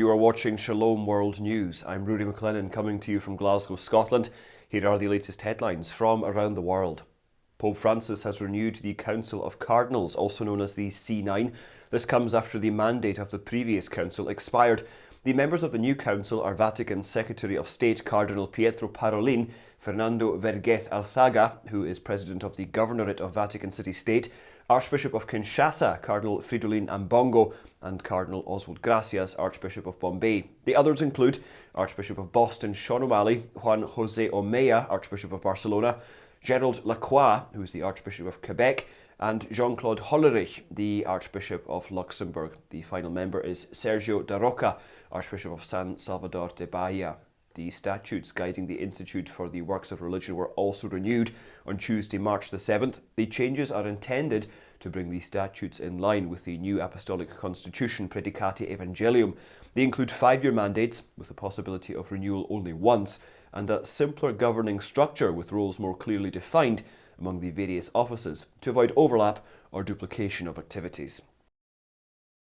You are watching Shalom World News. I'm Rudy McLennan coming to you from Glasgow, Scotland. Here are the latest headlines from around the world. Pope Francis has renewed the Council of Cardinals, also known as the C9. This comes after the mandate of the previous council expired. The members of the new council are Vatican Secretary of State Cardinal Pietro Parolin, Fernando Vergez Alzaga, who is President of the Governorate of Vatican City State, Archbishop of Kinshasa, Cardinal Fridolin Ambongo, and Cardinal Oswald Gracias, Archbishop of Bombay. The others include Archbishop of Boston Sean O'Malley, Juan Jose Omeya, Archbishop of Barcelona, Gerald Lacroix, who is the Archbishop of Quebec, and Jean-Claude Hollerich, the Archbishop of Luxembourg. The final member is Sergio da Roca, Archbishop of San Salvador de Bahia. The statutes guiding the Institute for the Works of Religion were also renewed on Tuesday, March the 7th. The changes are intended to bring the statutes in line with the new Apostolic Constitution Predicati Evangelium. They include 5-year mandates, with the possibility of renewal only once, and a simpler governing structure with roles more clearly defined among the various offices to avoid overlap or duplication of activities.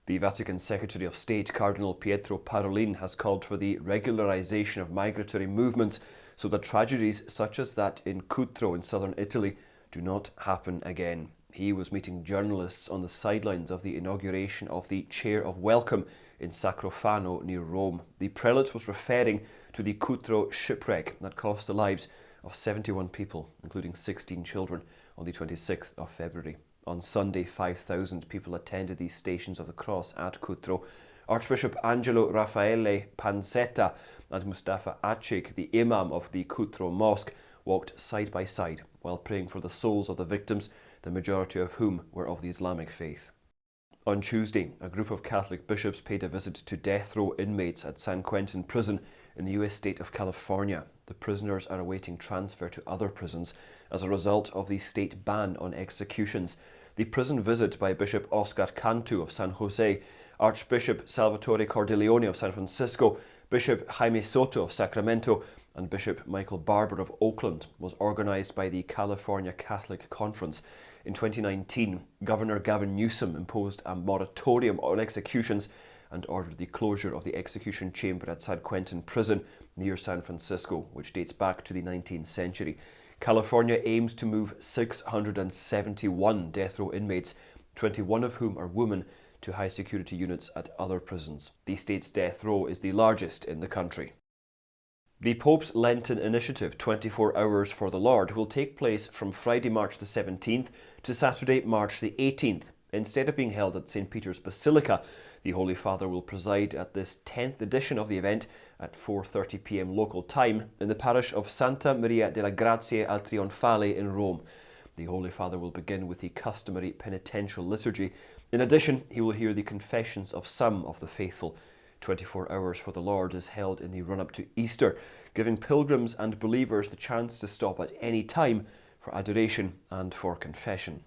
The Vatican Secretary of State, Cardinal Pietro Parolin, has called for the regularization of migratory movements so that tragedies such as that in Cutro in southern Italy do not happen again. He was meeting journalists on the sidelines of the inauguration of the Chair of Welcome in Sacrofano near Rome. The prelate was referring to the Cutro shipwreck that cost the lives of 71 people, including 16 children, on the 26th of February. On Sunday, 5,000 people attended the Stations of the Cross at Cutro. Archbishop Angelo Raffaele Panzetta and Mustafa Achik, the imam of the Cutro Mosque, walked side by side while praying for the souls of the victims, the majority of whom were of the Islamic faith. On Tuesday, a group of Catholic bishops paid a visit to death row inmates at San Quentin Prison in the US state of California. The prisoners are awaiting transfer to other prisons as a result of the state ban on executions. The prison visit by Bishop Oscar Cantu of San Jose, Archbishop Salvatore Cordileone of San Francisco, Bishop Jaime Soto of Sacramento, and Bishop Michael Barber of Oakland was organised by the California Catholic Conference. In 2019, Governor Gavin Newsom imposed a moratorium on executions and ordered the closure of the execution chamber at San Quentin Prison near San Francisco, which dates back to the 19th century. California aims to move 671 death row inmates, 21 of whom are women, to high security units at other prisons. The state's death row is the largest in the country. The Pope's Lenten initiative, 24 Hours for the Lord, will take place from Friday, March the 17th to Saturday, March the 18th. Instead of being held at St. Peter's Basilica, the Holy Father will preside at this 10th edition of the event at 4:30 p.m. local time in the parish of Santa Maria della Grazie al Trionfale in Rome. The Holy Father will begin with the customary penitential liturgy. In addition, he will hear the confessions of some of the faithful. 24 Hours for the Lord is held in the run-up to Easter, giving pilgrims and believers the chance to stop at any time for adoration and for confession.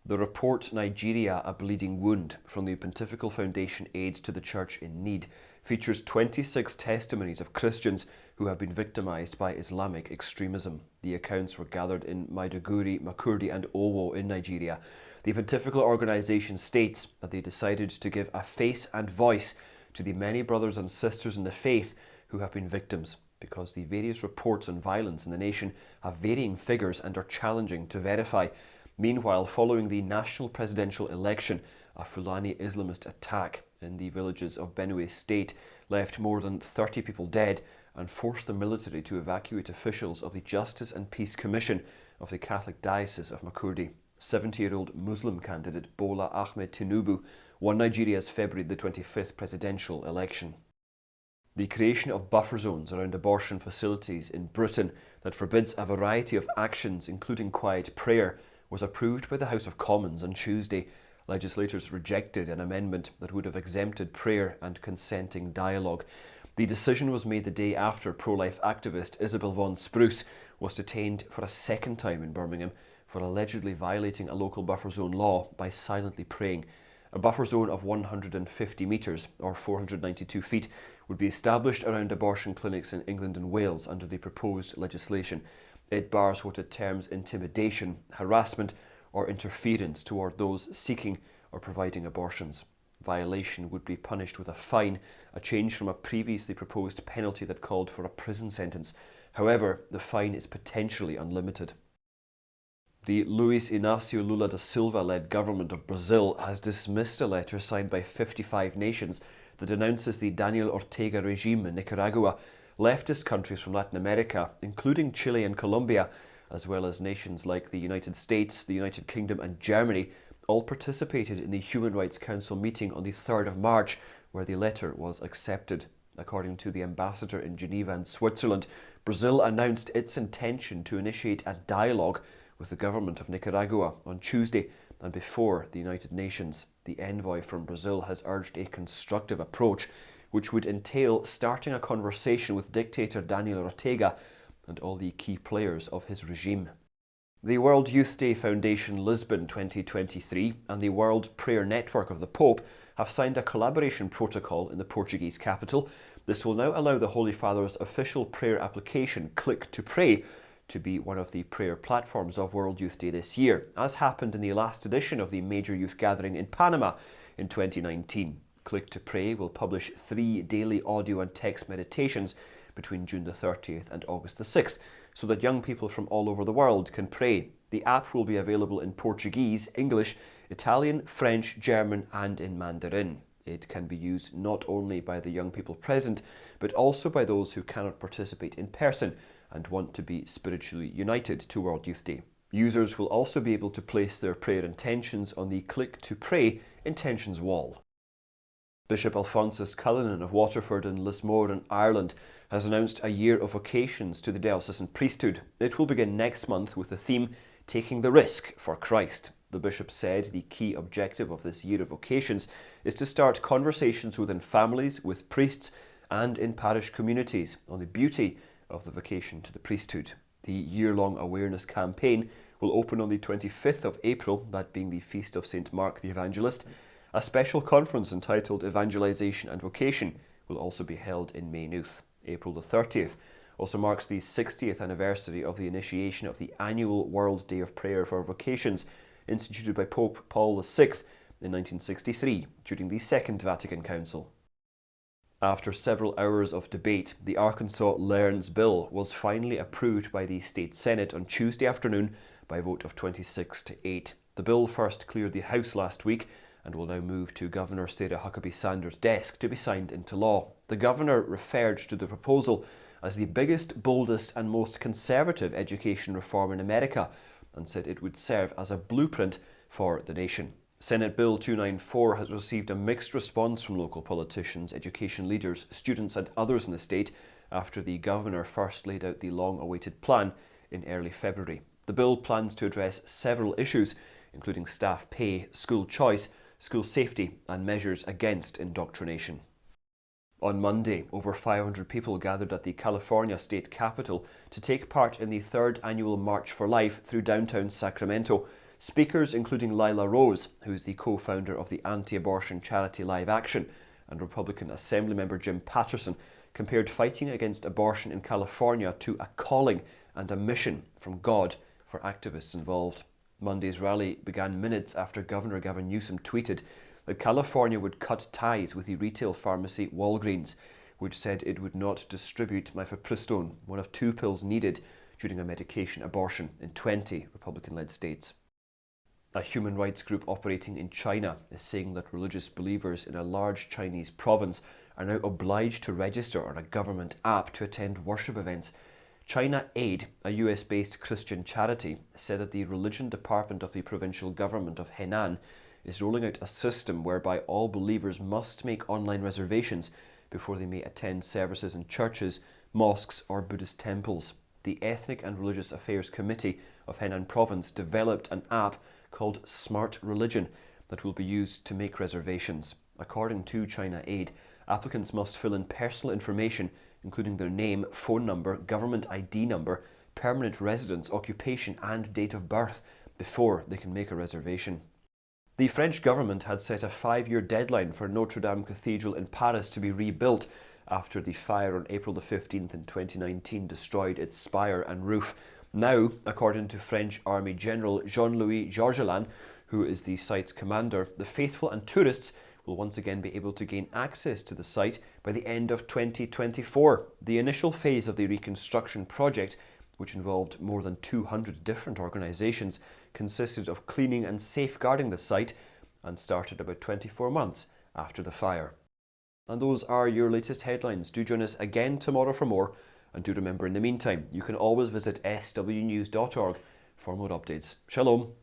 The report Nigeria, a bleeding wound from the Pontifical Foundation Aid to the Church in Need features 26 testimonies of Christians who have been victimized by Islamic extremism. The accounts were gathered in Maiduguri, Makurdi and Owo in Nigeria. The Pontifical Organisation states that they decided to give a face and voice to the many brothers and sisters in the faith who have been victims, because the various reports on violence in the nation have varying figures and are challenging to verify. Meanwhile, following the national presidential election, a Fulani Islamist attack in the villages of Benue State left more than 30 people dead and forced the military to evacuate officials of the Justice and Peace Commission of the Catholic Diocese of Makurdi. 70-year-old Muslim candidate Bola Ahmed Tinubu won Nigeria's February the 25th presidential election. The creation of buffer zones around abortion facilities in Britain that forbids a variety of actions, including quiet prayer, was approved by the House of Commons on Tuesday. Legislators rejected an amendment that would have exempted prayer and consenting dialogue. The decision was made the day after pro-life activist Isabel Vaughan Spruce was detained for a second time in Birmingham for allegedly violating a local buffer zone law by silently praying. A buffer zone of 150 metres, or 492 feet, would be established around abortion clinics in England and Wales under the proposed legislation. It bars what it terms intimidation, harassment, or interference toward those seeking or providing abortions. Violation would be punished with a fine, a change from a previously proposed penalty that called for a prison sentence. However, the fine is potentially unlimited. The Luiz Inácio Lula da Silva-led government of Brazil has dismissed a letter signed by 55 nations that denounces the Daniel Ortega regime in Nicaragua. Leftist countries from Latin America, including Chile and Colombia, as well as nations like the United States, the United Kingdom and Germany, all participated in the Human Rights Council meeting on the 3rd of March, where the letter was accepted. According to the ambassador in Geneva and Switzerland, Brazil announced its intention to initiate a dialogue with the government of Nicaragua on Tuesday and before the United Nations. The envoy from Brazil has urged a constructive approach, which would entail starting a conversation with dictator Daniel Ortega and all the key players of his regime. The World Youth Day Foundation Lisbon 2023 and the World Prayer Network of the Pope have signed a collaboration protocol in the Portuguese capital. This will now allow the Holy Father's official prayer application, Click to Pray, to be one of the prayer platforms of World Youth Day this year, as happened in the last edition of the major youth gathering in Panama in 2019. Click to Pray will publish 3 daily audio and text meditations between June the 30th and August the 6th, so that young people from all over the world can pray. The app will be available in Portuguese, English, Italian, French, German and in Mandarin. It can be used not only by the young people present, but also by those who cannot participate in person and want to be spiritually united to World Youth Day. Users will also be able to place their prayer intentions on the Click to Pray intentions wall. Bishop Alphonsus Cullinan of Waterford in Lismore in Ireland has announced a year of vocations to the diocesan priesthood. It will begin next month with the theme Taking the Risk for Christ. The bishop said the key objective of this year of vocations is to start conversations within families, with priests and in parish communities on the beauty of the vocation to the priesthood. The year-long awareness campaign will open on the 25th of April, that being the feast of St. Mark the Evangelist. A special conference entitled Evangelization and Vocation will also be held in Maynooth. April the 30th also marks the 60th anniversary of the initiation of the annual World Day of Prayer for Vocations, instituted by Pope Paul VI in 1963 during the Second Vatican Council. After several hours of debate, the Arkansas Learns Bill was finally approved by the State Senate on Tuesday afternoon by a vote of 26-8. The bill first cleared the House last week and will now move to Governor Sarah Huckabee Sanders' desk to be signed into law. The Governor referred to the proposal as the biggest, boldest and most conservative education reform in America and said it would serve as a blueprint for the nation. Senate Bill 294 has received a mixed response from local politicians, education leaders, students and others in the state after the Governor first laid out the long-awaited plan in early February. The bill plans to address several issues, including staff pay, school choice, school safety and measures against indoctrination. On Monday, over 500 people gathered at the California state capitol to take part in the 3rd annual March for Life through downtown Sacramento. Speakers including Lila Rose, who is the co-founder of the anti-abortion charity Live Action, and Republican Assemblymember Jim Patterson, compared fighting against abortion in California to a calling and a mission from God for activists involved. Monday's rally began minutes after Governor Gavin Newsom tweeted that California would cut ties with the retail pharmacy Walgreens, which said it would not distribute mifepristone, one of 2 pills needed during a medication abortion in 20 Republican-led states. A human rights group operating in China is saying that religious believers in a large Chinese province are now obliged to register on a government app to attend worship events. China Aid, a US-based Christian charity, said that the religion department of the provincial government of Henan is rolling out a system whereby all believers must make online reservations before they may attend services in churches, mosques or Buddhist temples. The Ethnic and Religious Affairs Committee of Henan Province developed an app called Smart Religion that will be used to make reservations. According to China Aid, applicants must fill in personal information including their name, phone number, government ID number, permanent residence, occupation and date of birth before they can make a reservation. The French government had set a 5-year deadline for Notre Dame Cathedral in Paris to be rebuilt after the fire on April the 15th in 2019 destroyed its spire and roof. Now, according to French Army General Jean-Louis Georgelin, who is the site's commander, the faithful and tourists will will once again be able to gain access to the site by the end of 2024. The initial phase of the reconstruction project, which involved more than 200 different organisations, consisted of cleaning and safeguarding the site and started about 24 months after the fire. And those are your latest headlines. Do join us again tomorrow for more, and do remember in the meantime, you can always visit swnews.org for more updates. Shalom.